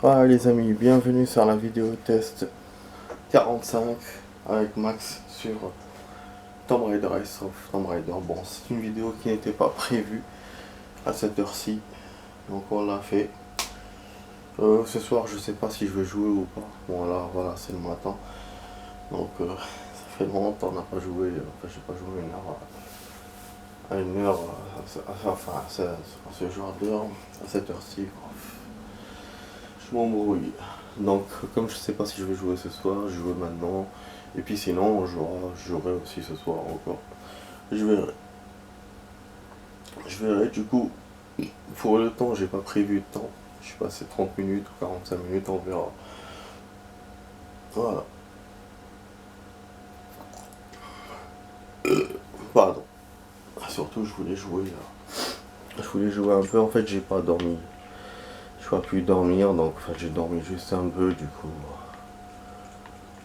Voilà les amis, bienvenue sur la vidéo test 45 avec Max sur Tomb Raider Rise of Tomb Raider. Bon, c'est une vidéo qui n'était pas prévue à cette heure-ci, donc on l'a fait. Ce soir, je sais pas si je vais jouer ou pas. Voilà, c'est le matin. Donc ça fait longtemps qu'on n'a pas joué. Enfin, j'ai pas joué une heure à ce genre d'heure, à cette heure-ci. Je m'embrouille. Donc, comme je sais pas si je vais jouer ce soir, je joue maintenant. Et puis sinon, je jouerai aussi ce soir encore. Je verrai. Je verrai. Du coup, pour le temps, j'ai pas prévu de temps. Je sais pas, c'est 30 minutes ou 45 minutes, on verra. Voilà. Pardon. Surtout, je voulais jouer là. Je voulais jouer un peu. En fait, j'ai pas dormi. Je n'ai pas pu dormir, donc en fait, j'ai dormi juste un peu. Du coup,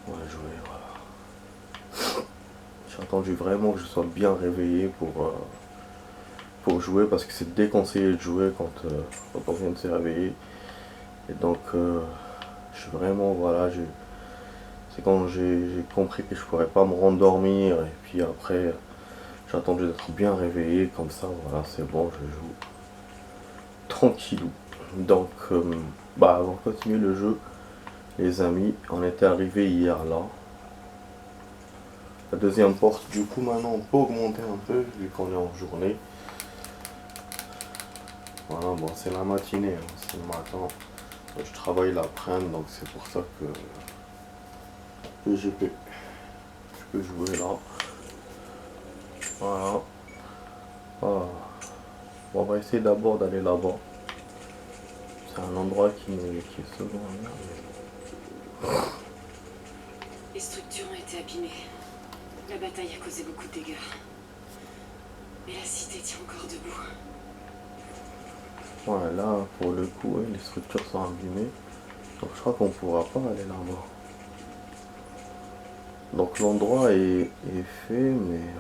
on va jouer. Voilà. J'ai attendu vraiment que je sois bien réveillé pour jouer parce que c'est déconseillé de jouer quand on vient de se réveiller. Et donc, je suis vraiment, voilà, c'est quand j'ai compris que je pourrais pas me rendormir. Et puis après, j'ai attendu d'être bien réveillé, comme ça, voilà, c'est bon, je joue tranquillou. Donc, avant de continuer le jeu, les amis, on était arrivé hier là. La deuxième porte, du coup, maintenant on peut augmenter un peu vu qu'on est en journée. Voilà, bon, c'est la matinée, hein, c'est le matin. Je travaille l'après-midi, donc c'est pour ça que je peux jouer là. Voilà. Ah. Bon, on va essayer d'abord d'aller là-bas. C'est un endroit qui est secondaire. Les structures ont été abîmées. La bataille a causé beaucoup de dégâts. Mais la cité tient encore debout. Ouais, là, pour le coup, ouais, les structures sont abîmées. Donc je crois qu'on pourra pas aller là-bas. Donc l'endroit est fait, mais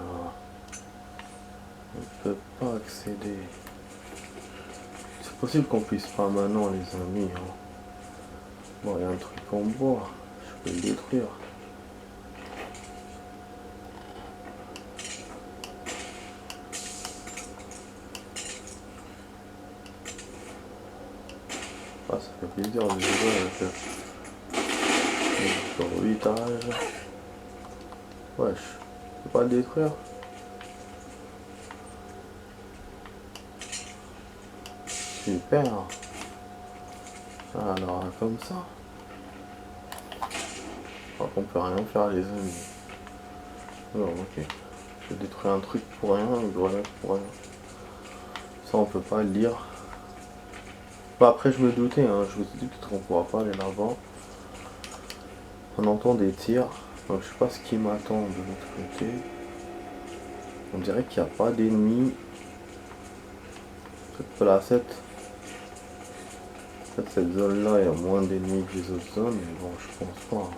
on ne peut pas accéder. C'est possible qu'on puisse pas maintenant, les amis. Hein. Bon, il y a un truc en bois. Je peux le détruire. Ah, ça fait plaisir de jouer avec sur 8 étages. Wesh, je peux pas le détruire. Super. Alors, comme ça. Je crois qu'on peut rien faire, les amis. Non, ok. Je détruis un truc pour rien, voilà, pour rien. Ça, on peut pas le lire. Bah, après, je me doutais, hein, je me suis dit peut-être qu'on pourra pas aller là-bas. On entend des tirs, donc je sais pas ce qui m'attend de l'autre côté. On dirait qu'il n'y a pas d'ennemis. Peut-être cette zone-là, il y a moins d'ennemis que les autres zones, mais bon, je pense pas.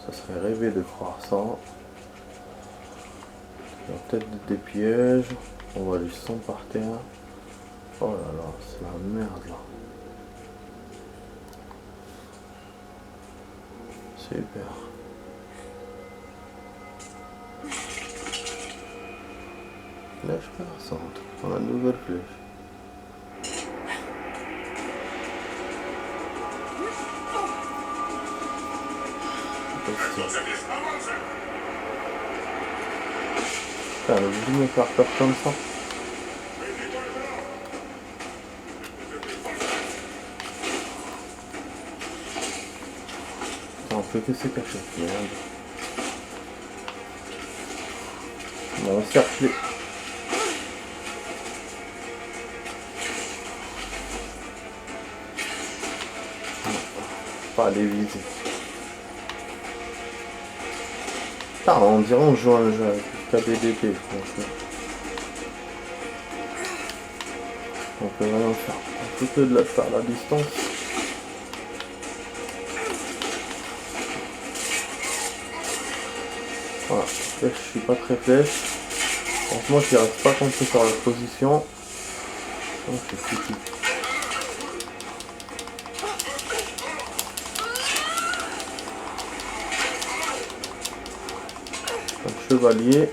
Ça serait rêvé de croire ça. Il y a peut-être des pièges. On va les sang par terre. Oh là là, c'est la merde là. Super. Flèche perçante. On a une nouvelle flèche. Putain, elle est obligée de me faire peur comme ça. On fait que se cacher. Merde. On va encercler. Pas aller viser. Putain, on dirait on joue un jeu avec KBDP, franchement. On peut rien faire. On peut que de la faire à la distance. Voilà, flèche, je suis pas très flèche. Franchement, je reste pas compris sur la position. Donc c'est foutu. chevalier.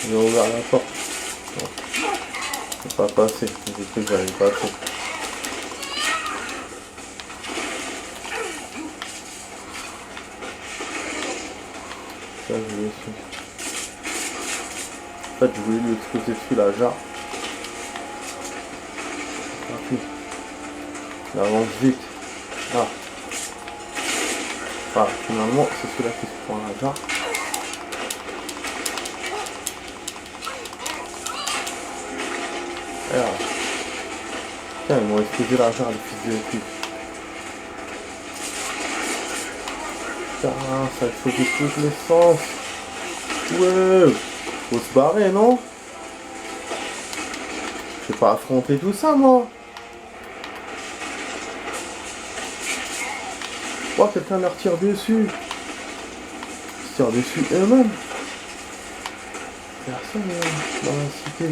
J'ai ouvert la porte. Non. C'est pas passé. J'ai cru que j'allais passer. Ça, je l'ai su. En fait, je voulais lui exploser dessus la jarre. Il avance vite. Ah. Ah, finalement, c'est celui-là qui se prend la jarre. Regarde. Tiens, ils m'ont explosé la jarre, les fils de pute. Putain, ça explose de tous les sens. Ouais. Faut se barrer, non? Je vais pas affronter tout ça, moi. Oh, quelqu'un leur tire dessus. Ils se tirent dessus eux-mêmes. Personne dans la cité.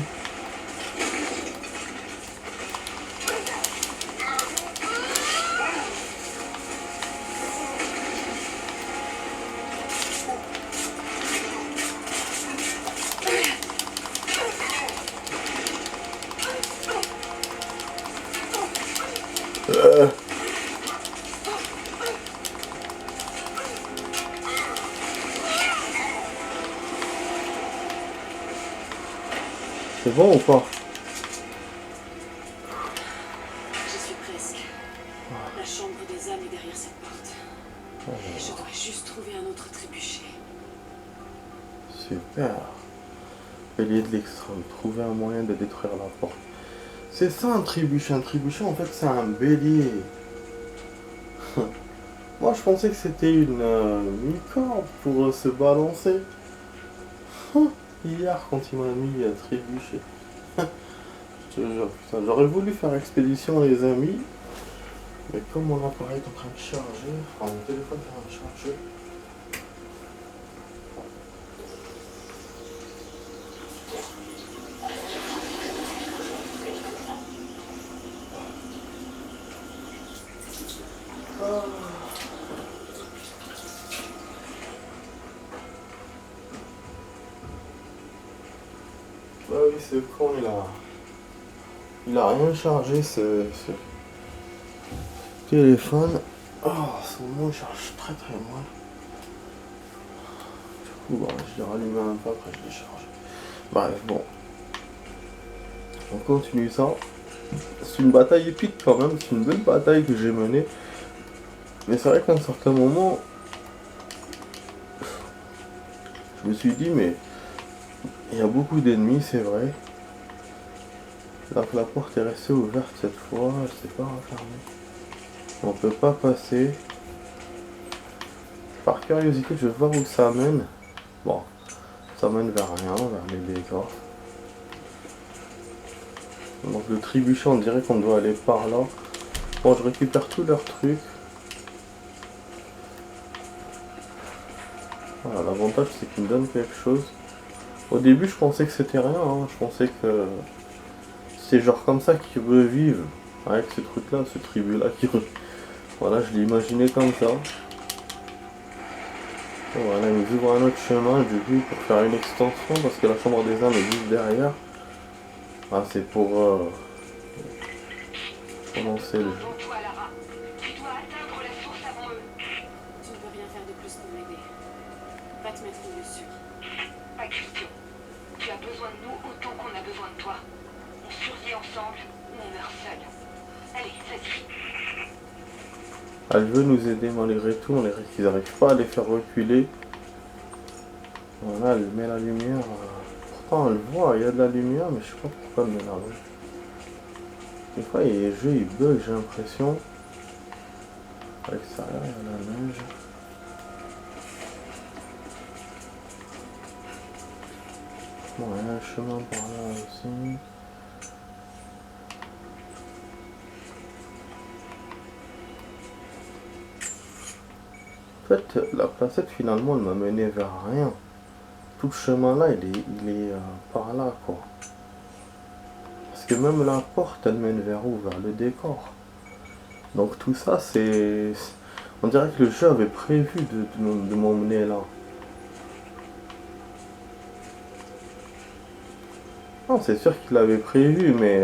C'est bon ou pas? J'y suis presque. La chambre des âmes est derrière cette porte. Et je dois juste trouver un autre trébuchet. Super. Bélier de l'extrême. Trouver un moyen de détruire la porte. C'est ça un trébuchet. Un trébuchet, en fait, c'est un bélier. Moi, je pensais que c'était une mi-corde pour se balancer. Hier, quand il m'a mis à trébucher. Je te jure, putain, j'aurais voulu faire expédition, les amis. Mais comme mon appareil est en train de charger, enfin mon téléphone est en train de charger. Bah oui, ce con, il a rien chargé, ce téléphone. Oh, son moment il charge très très mal. Du coup, bah, je l'ai rallumé un peu, après je l'ai chargé. Bref, bon. On continue ça. C'est une bataille épique quand même, c'est une belle bataille que j'ai menée. Mais c'est vrai qu'à un certain moment, je me suis dit, mais il y a beaucoup d'ennemis, c'est vrai. Alors que la porte est restée ouverte cette fois, elle s'est pas refermée. On peut pas passer. Par curiosité, je vais voir où ça mène. Bon, ça mène vers rien, vers les dégâts. Donc le trébuchet, on dirait qu'on doit aller par là. Bon, je récupère tous leurs trucs. Voilà, l'avantage c'est qu'il me donne quelque chose. Au début, je pensais que c'était rien, hein. Je pensais que c'est genre comme ça qu'ils revivent. Avec ces trucs-là, ce tribut-là qui revivent. Voilà, je l'ai imaginé comme ça. Voilà, ils ouvrent un autre chemin du coup pour faire une extension parce que la chambre des âmes est juste derrière. Ah, c'est pour commencer le jeu. Tu dois atteindre la source avant eux. Tu ne peux rien faire de plus pour m'aider. Va te mettre au dessus. Pas question. Tu as besoin de nous autant qu'on a besoin de toi. On survit ensemble ou on meurt seul. Allez, vas-y. Elle veut nous aider malgré tout, on dirait qu'ils n'arrivent pas à les faire reculer. Voilà, elle met la lumière. Pourtant elle voit, il y a de la lumière, mais je sais pas pourquoi elle met la rouge. Des fois les jeux ils bug, j'ai l'impression. À l'extérieur, il y a la neige. Bon, il y a un chemin par là aussi. fait, la placette finalement elle m'a mené vers rien. Tout le chemin là, il est par là quoi. Parce que même la porte, elle mène vers où? Vers le décor. Donc tout ça, c'est... On dirait que le jeu avait prévu de m'emmener là. Non, c'est sûr qu'il l'avait prévu, mais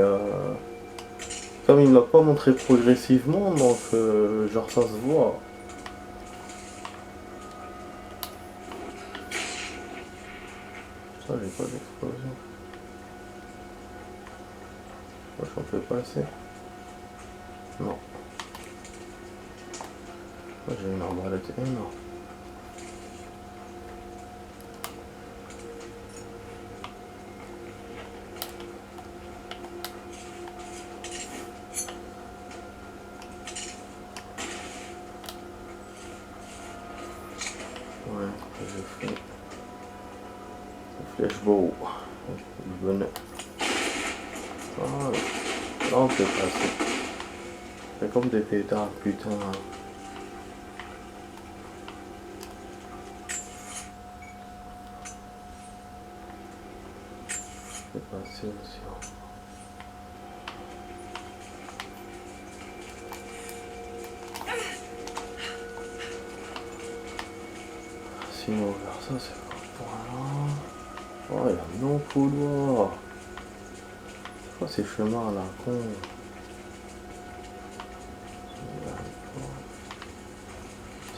comme il ne l'a pas montré progressivement, donc genre ça se voit. Ça, j'ai pas d'explosion. Moi, j'en peux passer. Non. Moi, j'ai une arbalète énorme. Ouais, j'ai fait. Flashball. Je venais. Voilà. Là, on peut passer. C'est comme des pétards, putain. Je peux passer aussi. Si on va faire ça, c'est pas pour là. Oh, il y a non couloir. C'est quoi ces chemins là, con?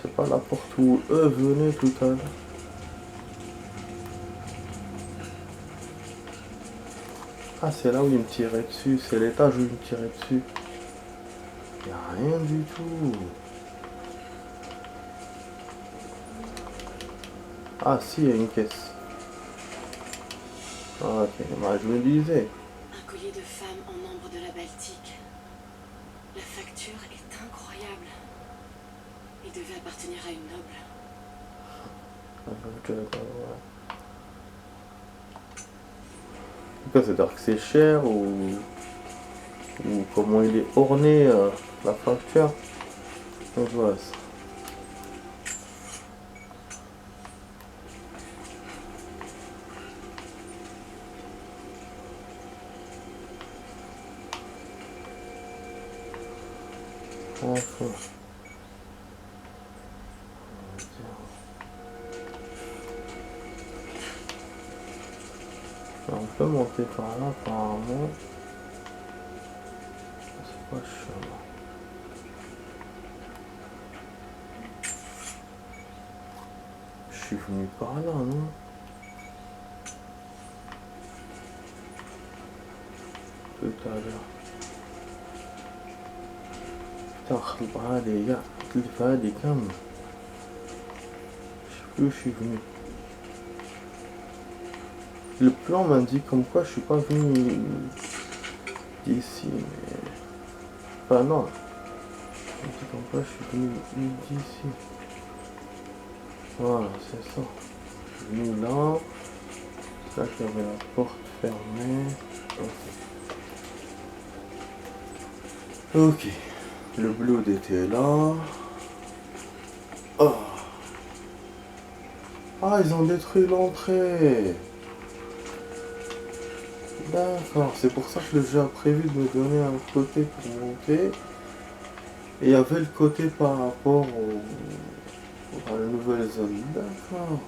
C'est pas la porte où eux venaient tout à l'heure. Ah, c'est là où il me tirait dessus. C'est l'étage où il me tirait dessus. Il n'y a rien du tout. Ah si, il y a une caisse. Ah, ok, bah, je me disais. Un collier de femme en ambre de la Baltique. La facture est incroyable. Il devait appartenir à une noble. C'est-à-dire que c'est cher ou comment il est orné la facture. Donc voilà. Enfin. On peut monter par là apparemment. C'est pas cher. Je suis venu par là, non? Tout à l'heure. Putain, خلبها لي يا تلفها لي كم. Je sais plus où je suis venu. Le plan m'indique comme quoi je suis pas venu d'ici, mais... Enfin non. Il dit comme quoi je suis venu d'ici. Voilà, c'est ça. Je suis venu là. C'est là qu'il y avait la porte fermée. Ok. Le blood était là. Oh. Ah, ils ont détruit l'entrée. D'accord, c'est pour ça que le jeu a prévu de me donner un côté pour monter. Et il y avait le côté par rapport à la nouvelle zone. D'accord.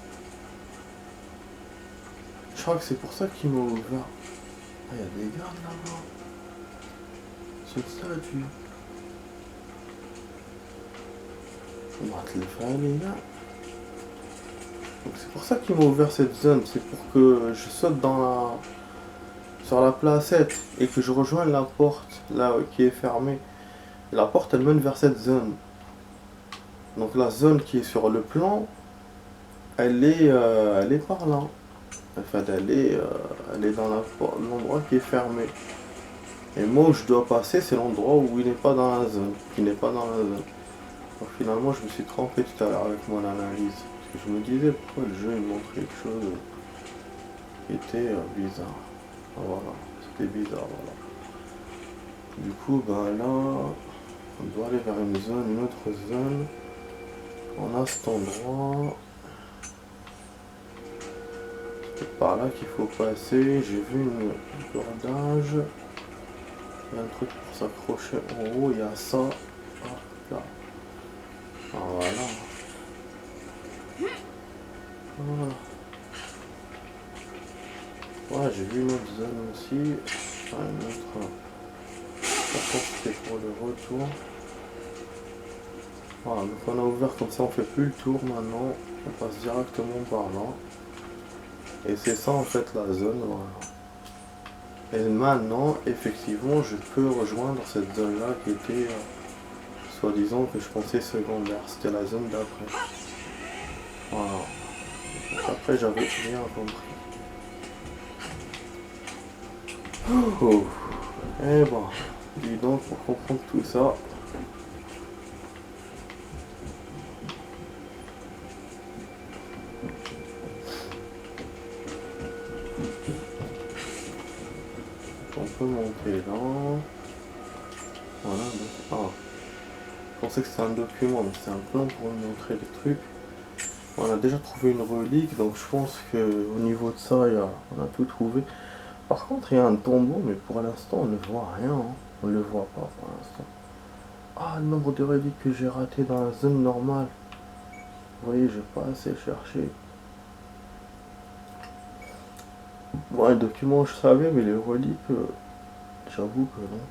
Je crois que c'est pour ça qu'il m'a ouvert. Ah, il y a des gardes là-bas. C'est une statue. On va te le faire, les gars. Donc c'est pour ça qu'il m'a ouvert cette zone. C'est pour que je saute sur la placette et que je rejoigne la porte là qui est fermée. Et la porte elle mène vers cette zone. Donc la zone qui est sur le plan, elle est par là. Enfin elle est dans l'endroit qui est fermé. Et moi où je dois passer, c'est l'endroit où il n'est pas dans la zone, qui n'est pas dans la zone. Donc finalement je me suis trompé tout à l'heure avec mon analyse. Parce que je me disais pourquoi le jeu il montre quelque chose qui était bizarre. Voilà, c'était bizarre, voilà. Du coup, ben là, on doit aller vers une autre zone. On a cet endroit. C'est par là qu'il faut passer. J'ai vu une cordage. Il y a un truc pour s'accrocher en haut. Il y a ça. Ah, là. Ah, voilà. Voilà. Ouais, j'ai vu une autre zone aussi. Ah, une autre. Par contre, c'était pour le retour. Voilà, donc on a ouvert comme ça, on fait plus le tour maintenant. On passe directement par là. Et c'est ça en fait la zone, voilà. Et maintenant, effectivement, je peux rejoindre cette zone-là qui était, soi-disant, que je pensais secondaire. C'était la zone d'après. Voilà. Donc après, j'avais rien compris. Oh. Et bon, dis donc, pour comprendre tout ça. On peut monter là. Voilà, donc, ah. Je pensais que c'était un document, mais c'est un plan pour nous montrer des trucs. On a déjà trouvé une relique, donc je pense que au niveau de ça, on a tout trouvé. Par contre, il y a un tombeau, mais pour l'instant, on ne voit rien. Hein. On ne le voit pas pour l'instant. Ah, le nombre de reliques que j'ai raté dans la zone normale. Vous voyez, j'ai pas assez cherché. Bon, les documents, je savais, mais les reliques, j'avoue que non.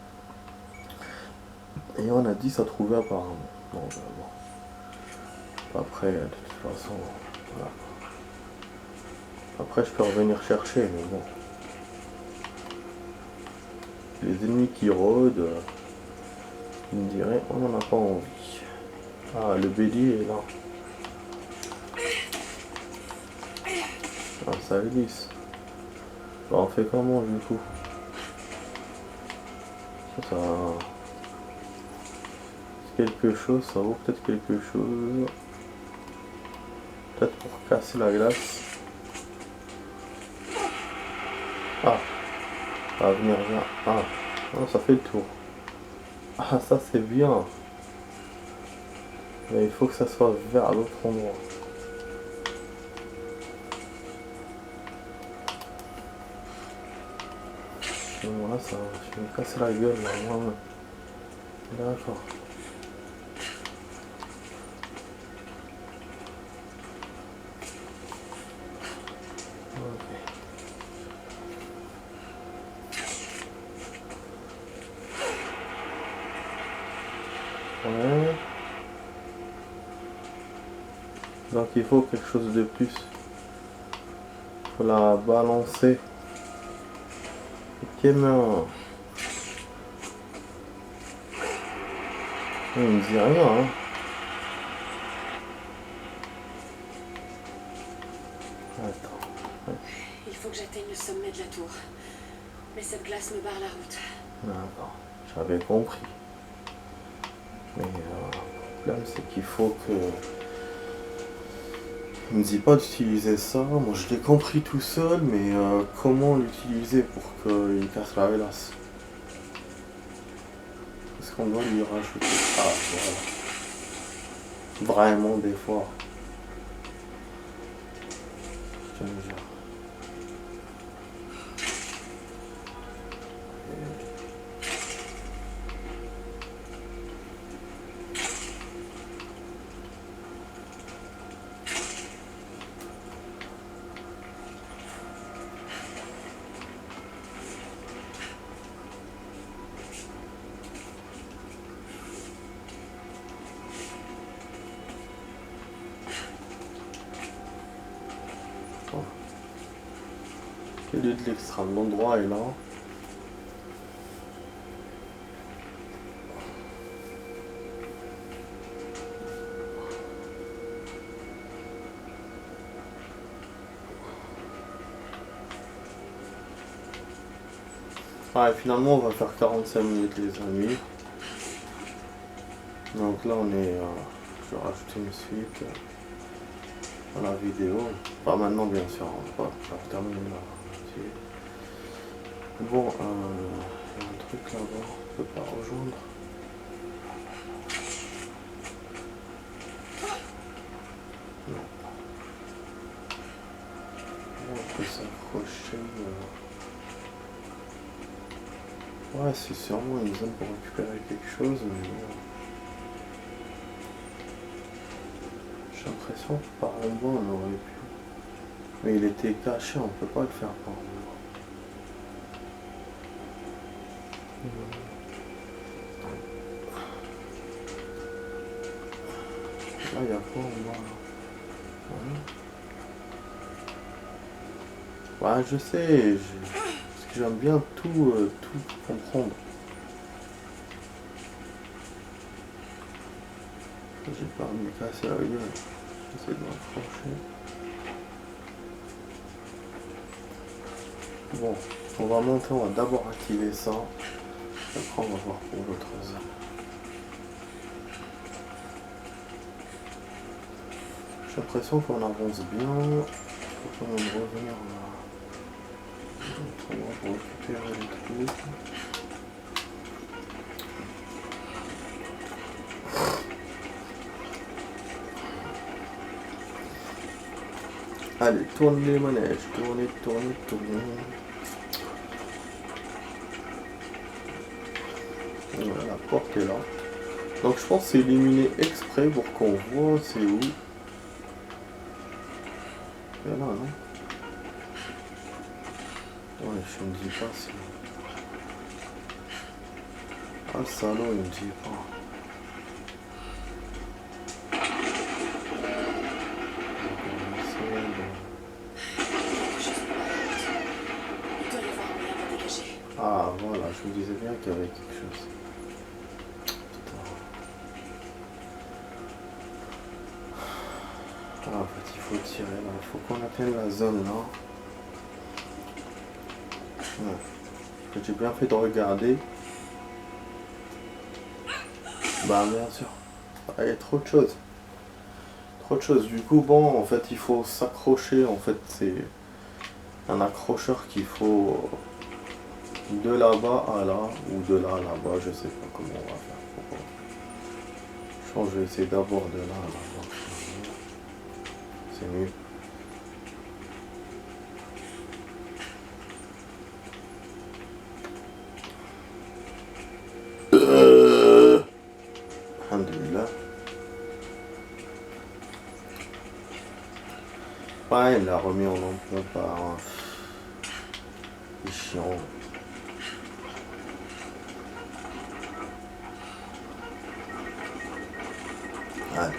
Et on a 10 à trouver apparemment. Donc, bon. Après, de toute façon, voilà. Après, je peux revenir chercher, mais bon. Les ennemis qui rôdent, ils me diraient, on n'en a pas envie. Ah, le bélier est là. Ah, ça glisse. Bah, on fait comment du coup? Ça... quelque chose, ça vaut peut-être quelque chose. Peut-être pour casser la glace. Ah, ça va venir bien. Ah, non, ça fait le tour. Ah, ça c'est bien. Mais il faut que ça soit vers l'autre endroit. Bon, là, ça, je vais me casser la gueule là, moi-même. D'accord. Ouais. Donc il faut quelque chose de plus. Il faut la balancer. Ok, mais il me dit rien, hein. Attends. Il faut que j'atteigne le sommet de la tour. Mais cette glace me barre la route. D'accord, j'avais compris. Mais le problème c'est qu'il faut que... Il me dit pas d'utiliser ça, moi je l'ai compris tout seul, mais comment l'utiliser pour qu'il casse la glace? Est-ce qu'on doit lui rajouter? Ah voilà. Vraiment des fois. Je te jure. Le lieu de l'extrême, l'endroit est là. Ouais, finalement on va faire 45 minutes les amis. Donc là on est... je vais rajouter une suite dans la vidéo. Pas maintenant bien sûr, on va pas terminer là. Bon, il y a un truc là-bas, on peut pas rejoindre. accrocher. Ouais, c'est sûrement une zone pour récupérer quelque chose, mais j'ai l'impression que par en bas on aurait pu. Mais il était caché, on peut pas le faire par en bas. Là, il y a quoi en bas là? Ouais, je sais, parce que j'aime bien tout comprendre. J'ai pas envie de me casser la gueule. J'essaie de m'approcher. Bon, on va monter, on va d'abord activer ça. Après on va voir pour l'autre zone. J'ai l'impression qu'on avance bien. Il faut quand même revenir là. On va récupérer les trucs. Allez, tourne les manèges, tournez. Voilà, la porte est là. Donc je pense que c'est éliminé exprès pour qu'on voit c'est où. Et là, non? Ouais, je me dis pas si... Ah, le salaud, il me dit pas. Ah voilà, je me disais bien qu'il y avait quelque chose. Putain. Ah, en fait, il faut tirer là. Il faut qu'on atteigne la zone là. Ouais. En fait, j'ai bien fait de regarder. Bah bien sûr. Ah, il y a trop de choses. Trop de choses. Du coup, bon, en fait, il faut s'accrocher. En fait, c'est un accrocheur qu'il faut de là-bas à là, ou de là à là-bas. Je sais pas comment on va faire. Je pense que je vais essayer d'abord de là à là-bas. C'est mieux. Alhamdulillah. Ouais, il l'a remis en emploi par... C'est chiant. Allez.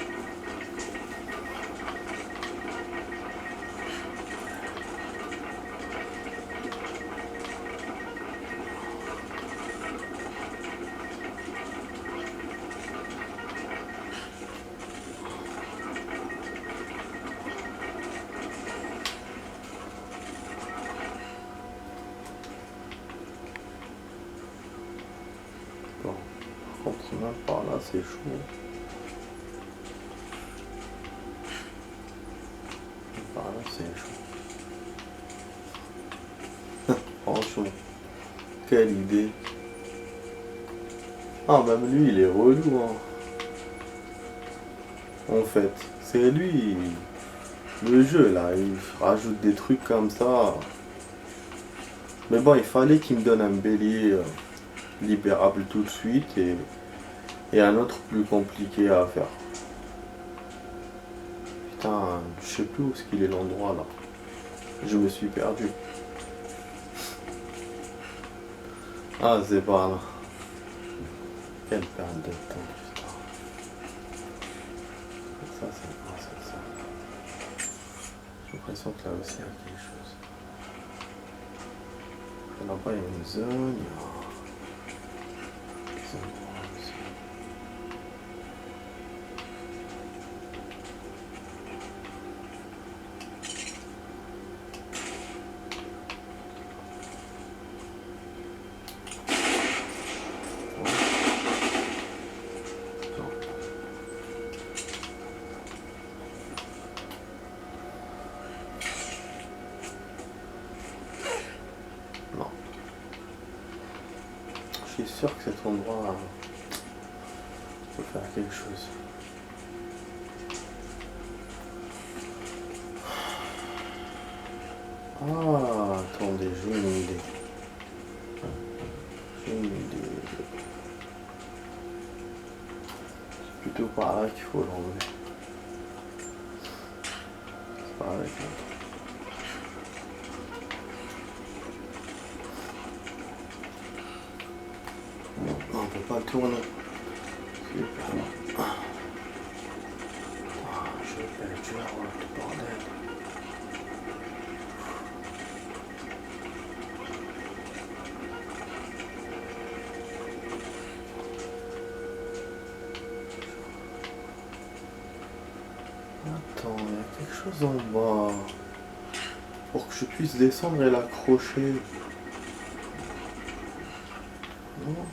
Bon. Par contre, même par là, c'est chaud. Par là, c'est chaud. Franchement. Quelle idée. Ah, même lui, il est relou, hein. En fait, c'est lui. Le jeu, là, il rajoute des trucs comme ça. Mais bon, il fallait qu'il me donne un bélier libérable tout de suite et un autre plus compliqué à faire. Putain, je sais plus où est-ce qu'il est l'endroit, là. Je me suis perdu. Ah, c'est par là. Quelle perte de temps, putain. Ça, c'est quoi, ça? J'ai l'impression que là aussi, il y a quelque chose. Là-bas, il y a une zone, il y a... des endroits aussi. Non. Je suis sûr que cet endroit peut faire quelque chose. Ah, plutôt par là qu'il faut l'enlever. C'est pas avec l'autre. On peut pas le tourner. Super. Je vais perdre le bordel. Attends, il y a quelque chose en bas. Pour que je puisse descendre et l'accrocher. Non.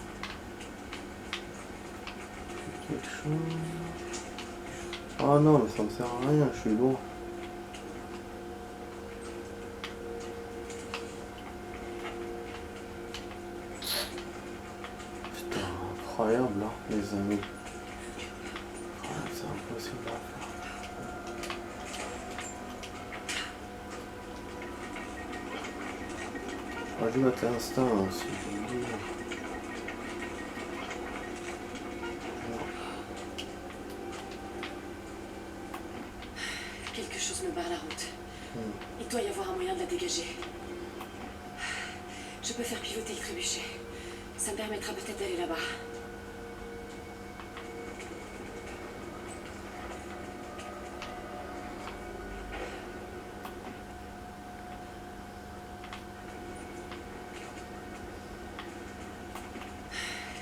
Quelque chose. Ah non, mais ça me sert à rien, je suis loin. Putain, incroyable là, les amis. Ah, c'est impossible à faire. Je joue avec l'instinct aussi, je veux dire. Quelque chose me barre la route. Il doit y avoir un moyen de la dégager. Je peux faire pivoter le trébuchet. Ça me permettra peut-être d'aller là-bas.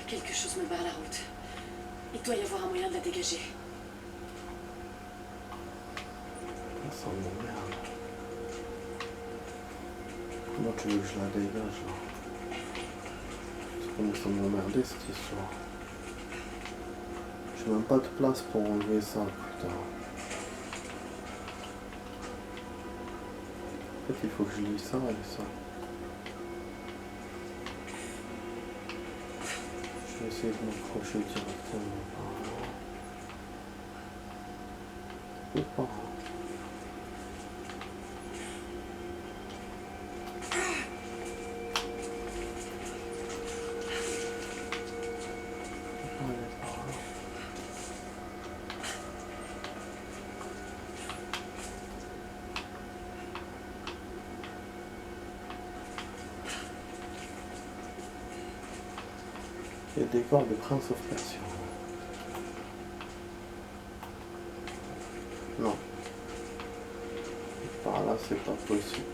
Quelque chose me barre la route. Il doit y avoir un moyen de la dégager. Ça m'emmerde. Comment tu veux que je la dégage là? Ça commence à m'emmerder cette histoire. J'ai même pas de place pour enlever ça, putain. En fait, il faut que je lis ça et ça. Je vais essayer de m'accrocher directement par là. Je peux pas. Et décor de Prince of Persia. Non. Par là, c'est pas possible.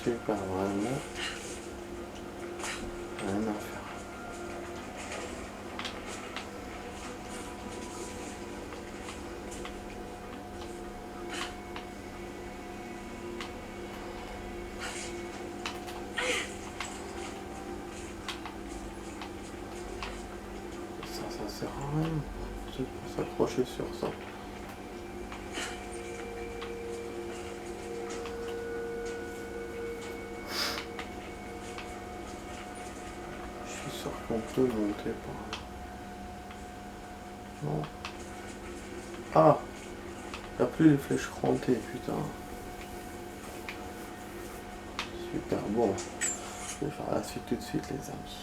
Super, vraiment. Rien à faire. Ça sert à rien. C'est pour s'accrocher sur ça. Je suis sûr qu'on peut monter par là. Non. Ah! Il n'y a plus les flèches crantées, putain. Super bon. Je vais faire la suite tout de suite, les amis.